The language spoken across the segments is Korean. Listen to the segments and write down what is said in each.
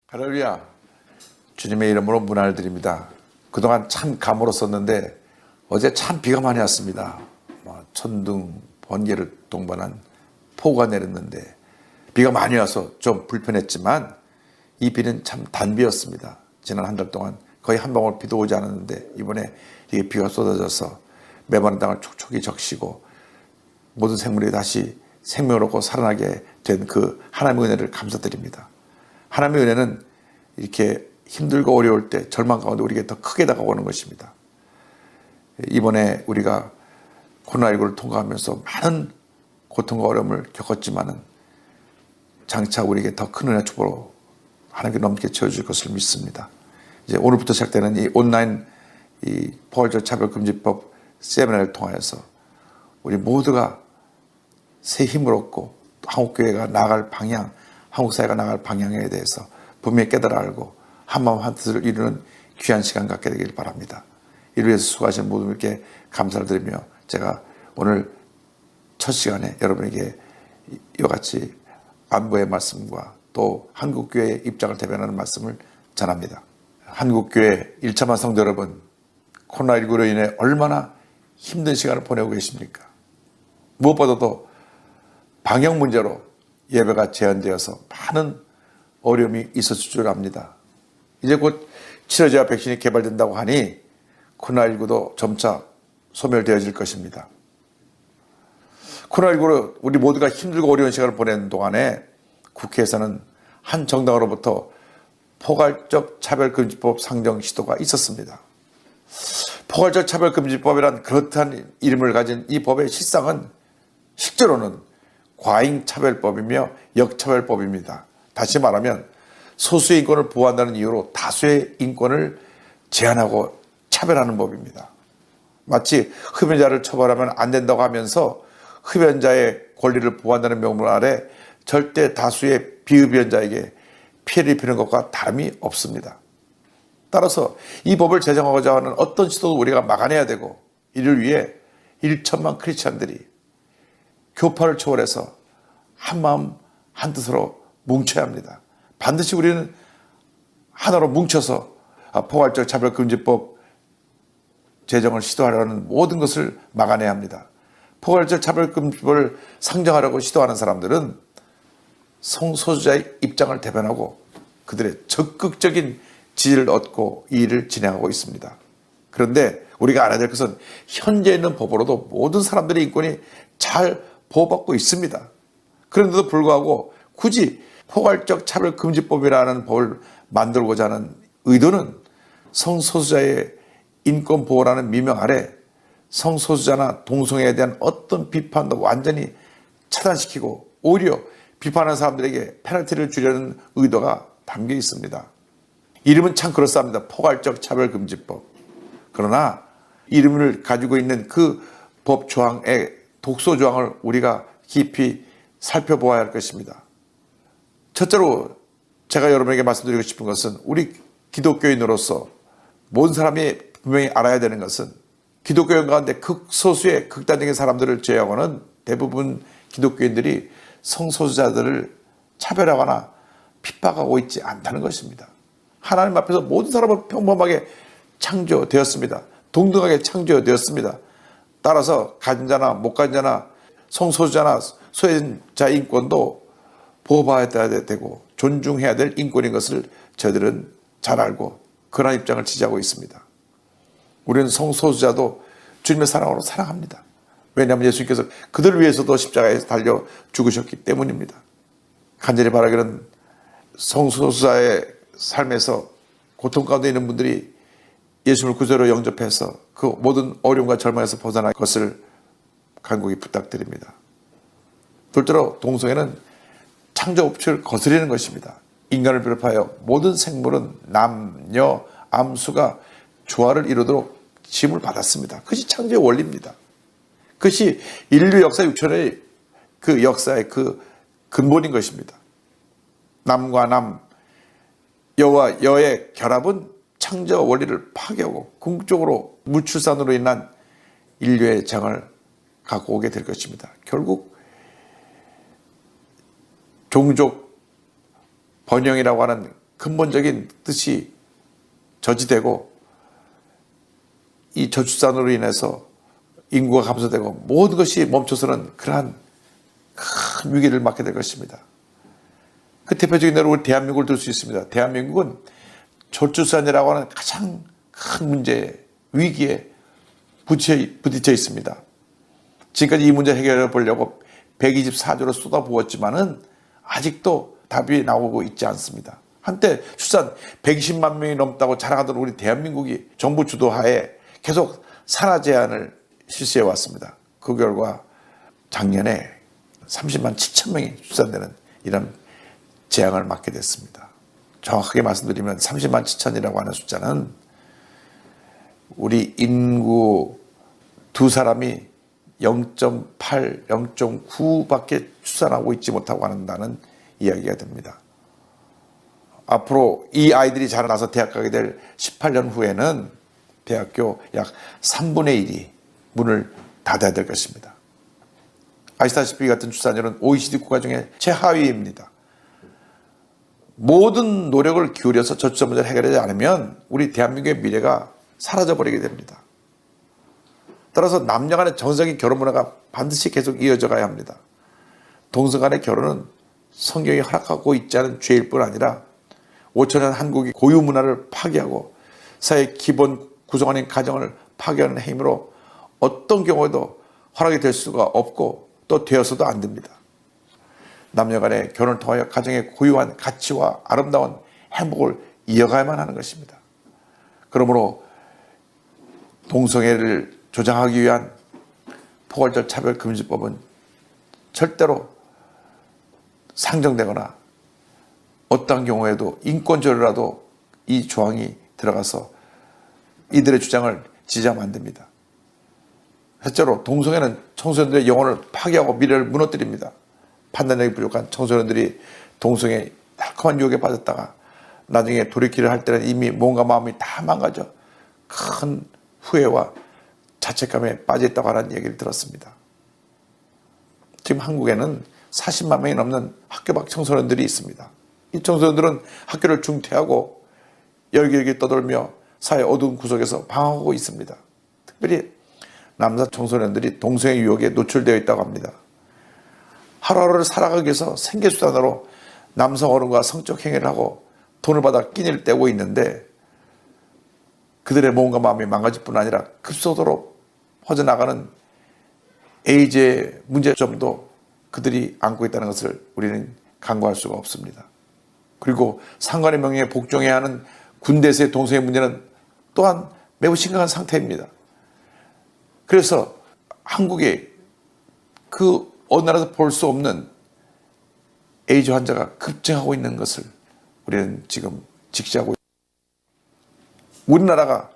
할렐루야. 주님의 이름으로 문안을 드립니다. 그동안 참 가물었었는데 어제 참 비가 많이 왔습니다. 천둥, 번개를 동반한 폭우가 내렸는데 비가 많이 와서 좀 불편했지만 이 비는 참 단비였습니다. 지난 한 달 동안 거의 한 방울 비도 오지 않았는데 이번에 이게 비가 쏟아져서 메마른 땅을 촉촉히 적시고 모든 생물이 다시 생명을 얻고 살아나게 된 그 하나님의 은혜를 감사드립니다. 하나님의 은혜는 이렇게 힘들고 어려울 때 절망 가운데 우리에게 더 크게 다가오는 것입니다. 이번에 우리가 코로나19를 통과하면서 많은 고통과 어려움을 겪었지만은 장차 우리에게 더 큰 은혜 축복으로 하나님께 넘게 채워줄 것을 믿습니다. 이제 오늘부터 시작되는 이 온라인 이 포괄적 차별금지법 세미나를 통하여서 우리 모두가 새 힘을 얻고 한국교회가 나아갈 방향, 한국사회가 나아갈 방향에 대해서 분명히 깨달아 알고 한마음 한뜻을 이루는 귀한 시간 갖게 되길 바랍니다. 이를 위해서 수고하신 모든 분께 감사를 드리며 제가 오늘 첫 시간에 여러분에게 이와 같이 안부의 말씀과 또 한국교회의 입장을 대변하는 말씀을 전합니다. 한국교회 1차만 성도 여러분, 코로나19로 인해 얼마나 힘든 시간을 보내고 계십니까? 무엇보다도 방역 문제로 예배가 제한되어서 많은 어려움이 있었을 줄 압니다. 이제 곧 치료제와 백신이 개발된다고 하니 코로나19도 점차 소멸되어질 것입니다. 코로나19로 우리 모두가 힘들고 어려운 시간을 보내는 동안에 국회에서는 한 정당으로부터 포괄적 차별금지법 상정 시도가 있었습니다. 포괄적 차별금지법이란 그렇다는 이름을 가진 이 법의 실상은 실제로는 과잉차별법이며 역차별법입니다. 다시 말하면 소수의 인권을 보호한다는 이유로 다수의 인권을 제한하고 차별하는 법입니다. 마치 흡연자를 처벌하면 안 된다고 하면서 흡연자의 권리를 보호한다는 명분 아래 절대 다수의 비흡연자에게 피해를 입히는 것과 다름이 없습니다. 따라서 이 법을 제정하고자 하는 어떤 시도도 우리가 막아내야 되고 이를 위해 1천만 크리스찬들이 교파를 초월해서 한마음 한뜻으로 뭉쳐야 합니다. 반드시 우리는 하나로 뭉쳐서 포괄적 차별금지법 제정을 시도하려는 모든 것을 막아내야 합니다. 포괄적 차별금지법을 상정하려고 시도하는 사람들은 성소수자의 입장을 대변하고 그들의 적극적인 지지를 얻고 이 일을 진행하고 있습니다. 그런데 우리가 알아야 될 것은 현재 있는 법으로도 모든 사람들의 인권이 잘 보호받고 있습니다. 그런데도 불구하고 굳이 포괄적 차별금지법이라는 법을 만들고자 하는 의도는 성소수자의 인권 보호라는 미명 아래 성소수자나 동성애에 대한 어떤 비판도 완전히 차단시키고 오히려 비판하는 사람들에게 페널티를 주려는 의도가 담겨 있습니다. 이름은 참 그럴싸합니다. 포괄적 차별금지법. 그러나 이름을 가지고 있는 그 법 조항의 독소 조항을 우리가 깊이 살펴보아야 할 것입니다. 첫째로 제가 여러분에게 말씀드리고 싶은 것은 우리 기독교인으로서 모든 사람이 분명히 알아야 되는 것은 기독교인 가운데 극소수의 극단적인 사람들을 제외하고는 대부분 기독교인들이 성소수자들을 차별하거나 핍박하고 있지 않다는 것입니다. 하나님 앞에서 모든 사람은 평범하게 창조되었습니다. 동등하게 창조되었습니다. 따라서 가진 자나 못 가진 자나 성소수자나 소외자 인권도 보호받아야 되고 존중해야 될 인권인 것을 저희들은 잘 알고 그런 입장을 지지하고 있습니다. 우리는 성소수자도 주님의 사랑으로 사랑합니다. 왜냐하면 예수님께서 그들을 위해서도 십자가에 달려 죽으셨기 때문입니다. 간절히 바라기는 성소수자의 삶에서 고통 가운데 있는 분들이 예수님을 구주로 영접해서 그 모든 어려움과 절망에서 벗어날 것을 간곡히 부탁드립니다. 둘째로 동성애는 창조 법칙을 거스르는 것입니다. 인간을 비롯하여 모든 생물은 남녀 암수가 조화를 이루도록 지음을 받았습니다. 그것이 창조의 원리입니다. 그것이 인류 역사 6천의 그 역사의 그 근본인 것입니다. 남과 남, 여와 여의 결합은 창조 원리를 파괴하고 궁극적으로 무출산으로 인한 인류의 장을 갖고 오게 될 것입니다. 결국 종족 번영이라고 하는 근본적인 뜻이 저지되고 이 저출산으로 인해서 인구가 감소되고 모든 것이 멈춰서는 그러한 큰 위기를 맞게 될 것입니다. 그 대표적인 예로 우리 대한민국을 들 수 있습니다. 대한민국은 저출산이라고 하는 가장 큰 문제, 위기에 부딪혀 있습니다. 지금까지 이 문제 해결해 보려고 124조를 쏟아부었지만은 아직도 답이 나오고 있지 않습니다. 한때 출산 120만 명이 넘다고 자랑하던 우리 대한민국이 정부 주도하에 계속 산하 제한을 실시해 왔습니다. 그 결과 작년에 30만 7천 명이 출산되는 이런 재앙을 맞게 됐습니다. 정확하게 말씀드리면 30만 7천이라고 하는 숫자는 우리 인구 두 사람이 0.8, 0.9밖에 출산하고 있지 못하고 한다는 이야기가 됩니다. 앞으로 이 아이들이 자라나서 대학 가게 될 18년 후에는 대학교 약 3분의 1이 문을 닫아야 될 것입니다. 아시다시피 이 같은 출산율은 OECD 국가 중에 최하위입니다. 모든 노력을 기울여서 저출산 문제를 해결하지 않으면 우리 대한민국의 미래가 사라져버리게 됩니다. 따라서 남녀 간의 정상적인 결혼 문화가 반드시 계속 이어져 가야 합니다. 동성 간의 결혼은 성경이 허락하고 있지 않은 죄일 뿐 아니라 5천년 한국의 고유 문화를 파괴하고 사회의 기본 구성원인 가정을 파괴하는 행위로 어떤 경우에도 허락이 될 수가 없고 또 되어서도 안 됩니다. 남녀 간의 결혼을 통하여 가정의 고유한 가치와 아름다운 행복을 이어가야만 하는 것입니다. 그러므로 동성애를 조장하기 위한 포괄적 차별금지법은 절대로 상정되거나 어떠한 경우에도 인권조례라도 이 조항이 들어가서 이들의 주장을 지지하면 안 됩니다. 실제로 동성애는 청소년들의 영혼을 파괴하고 미래를 무너뜨립니다. 판단력이 부족한 청소년들이 동성애 달콤한 유혹에 빠졌다가 나중에 돌이키를 할 때는 이미 몸과 마음이 다 망가져 큰 후회와 자책감에 빠져 있다고 하는 얘기를 들었습니다. 지금 한국에는 40만 명이 넘는 학교 밖 청소년들이 있습니다. 이 청소년들은 학교를 중퇴하고 열기열기 떠돌며 사회 어두운 구석에서 방황하고 있습니다. 특별히 남자 청소년들이 동성애 유혹에 노출되어 있다고 합니다. 하루하루를 살아가기 위해서 생계수단으로 남성 어른과 성적 행위를 하고 돈을 받아 끼니를 떼고 있는데 그들의 몸과 마음이 망가질 뿐 아니라 급속도로 퍼져나가는 에이즈의 문제점도 그들이 안고 있다는 것을 우리는 간과할 수가 없습니다. 그리고 상관의 명예에 복종해야 하는 군대에서의 동성애 문제는 또한 매우 심각한 상태입니다. 그래서 한국에 그 어느 나라에서 볼 수 없는 에이즈 환자가 급증하고 있는 것을 우리는 지금 직시하고 있습니다. 우리나라가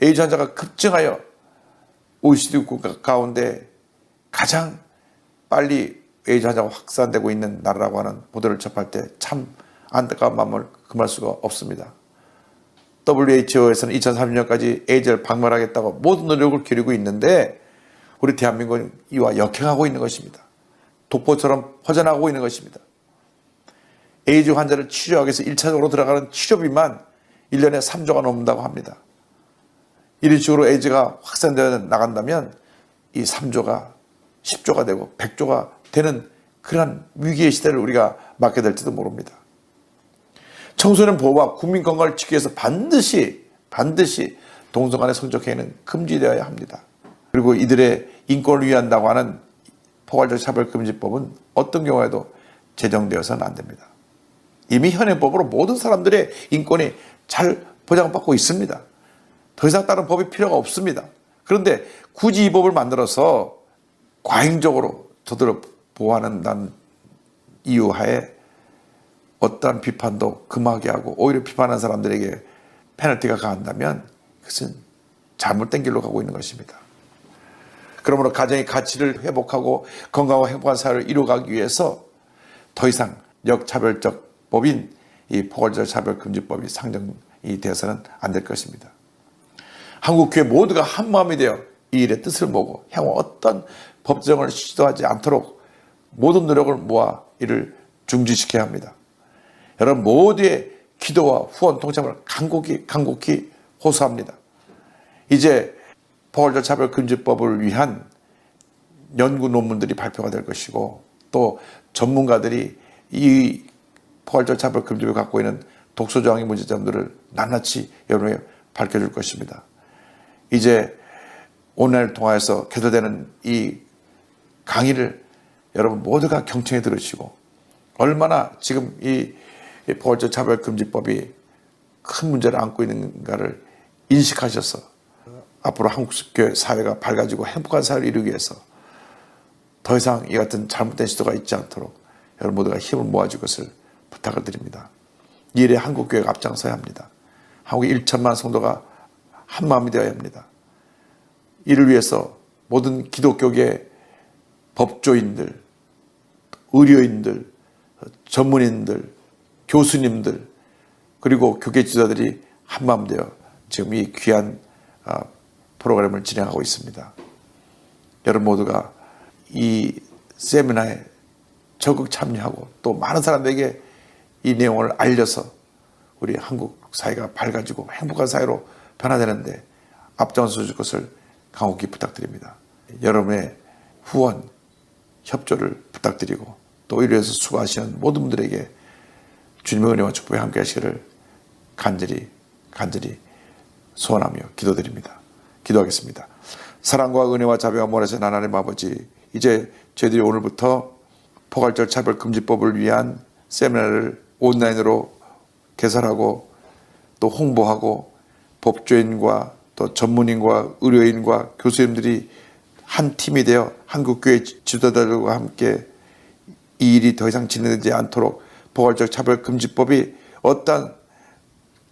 에이즈 환자가 급증하여 OECD 국가 가운데 가장 빨리 에이즈 환자가 확산되고 있는 나라라고 하는 보도를 접할 때 참 안타까운 마음을 금할 수가 없습니다. WHO에서는 2030년까지 에이즈를 박멸하겠다고 모든 노력을 기울이고 있는데 우리 대한민국은 이와 역행하고 있는 것입니다. 독보처럼 퍼져나가고 있는 것입니다. 에이즈 환자를 치료하기 위해서 1차적으로 들어가는 치료비만 1년에 3조가 넘는다고 합니다. 이런 식으로 에이즈가 확산되어 나간다면 이 3조가 10조가 되고 100조가 되는 그러한 위기의 시대를 우리가 맞게 될지도 모릅니다. 청소년 보호와 국민 건강을 지키기 위해서 반드시 동성 간의 성적 행위는 금지되어야 합니다. 그리고 이들의 인권을 위한다고 하는 포괄적 차별금지법은 어떤 경우에도 제정되어서는 안 됩니다. 이미 현행법으로 모든 사람들의 인권이 잘 보장받고 있습니다. 더 이상 다른 법이 필요가 없습니다. 그런데 굳이 이 법을 만들어서 과잉적으로 저들을 보호하는 이유 하에 어떠한 비판도 금하게 하고 오히려 비판하는 사람들에게 페널티가 가한다면 그것은 잘못된 길로 가고 있는 것입니다. 그러므로 가정의 가치를 회복하고 건강하고 행복한 사회를 이루어가기 위해서 더 이상 역차별적 법인 이 포괄적 차별금지법이 상정이 되어서는 안 될 것입니다. 한국교회 모두가 한마음이 되어 이 일의 뜻을 모으고 향후 어떤 법정을 시도하지 않도록 모든 노력을 모아 이를 중지시켜야 합니다. 여러분 모두의 기도와 후원 동참을 간곡히 호소합니다. 이제 포괄적 차별금지법을 위한 연구 논문들이 발표가 될 것이고, 또 전문가들이 이 포괄적 차별금지법이 갖고 있는 독소조항의 문제점들을 낱낱이 여러분에게 밝혀줄 것입니다. 이제 온라인을 통해서 개설되는 이 강의를 여러분 모두가 경청해 들으시고, 얼마나 지금 이 포괄적 차별금지법이 큰 문제를 안고 있는가를 인식하셔서 앞으로 한국 교회 사회가 밝아지고 행복한 사회를 이루기 위해서 더 이상 이 같은 잘못된 시도가 있지 않도록 여러분 모두가 힘을 모아줄 것을 부탁을 드립니다. 이 일에 한국 교회가 앞장서야 합니다. 한국의 1천만 성도가 한 마음이 되어야 합니다. 이를 위해서 모든 기독교계 법조인들, 의료인들, 전문인들, 교수님들, 그리고 교계 지도자들이 한마음 되어 지금 이 귀한 프로그램을 진행하고 있습니다. 여러분 모두가 이 세미나에 적극 참여하고 또 많은 사람들에게 이 내용을 알려서 우리 한국 사회가 밝아지고 행복한 사회로 변화되는데 앞장서 줄 것을 간곡히 부탁드립니다. 여러분의 후원, 협조를 부탁드리고, 또 이를 위해서 수고하시는 모든 분들에게 주님의 은혜와 축복이 함께 하시기를 간절히 소원하며 기도드립니다. 기도하겠습니다. 사랑과 은혜와 자비와 모라신 하나님 아버지, 이제 저희들이 오늘부터 포괄적 차별금지법을 위한 세미나를 온라인으로 개설하고 또 홍보하고, 법조인과 또 전문인과 의료인과 교수님들이 한 팀이 되어 한국교회 지도자들과 함께 이 일이 더 이상 진행되지 않도록 포괄적 차별금지법이 어떤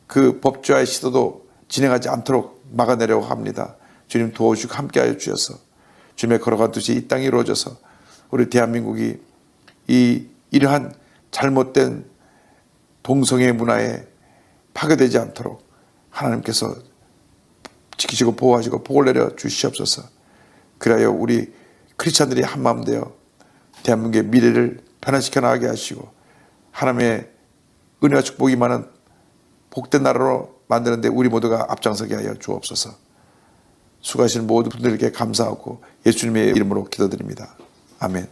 그 법조화의 시도도 진행하지 않도록 막아내려고 합니다. 주님 도와주시고 함께하여 주셔서 주님의 걸어간 뜻이 이 땅에 이루어져서 우리 대한민국이 이러한 잘못된 동성애 문화에 파괴되지 않도록 하나님께서 지키시고 보호하시고 복을 내려 주시옵소서. 그래야 우리 크리스찬들이 한마음 되어 대한민국의 미래를 변화시켜 나가게 하시고 하나님의 은혜와 축복이 많은 복된 나라로 만드는데 우리 모두가 앞장서게 하여 주옵소서. 수고하시는 모든 분들께 감사하고 예수님의 이름으로 기도드립니다. 아멘.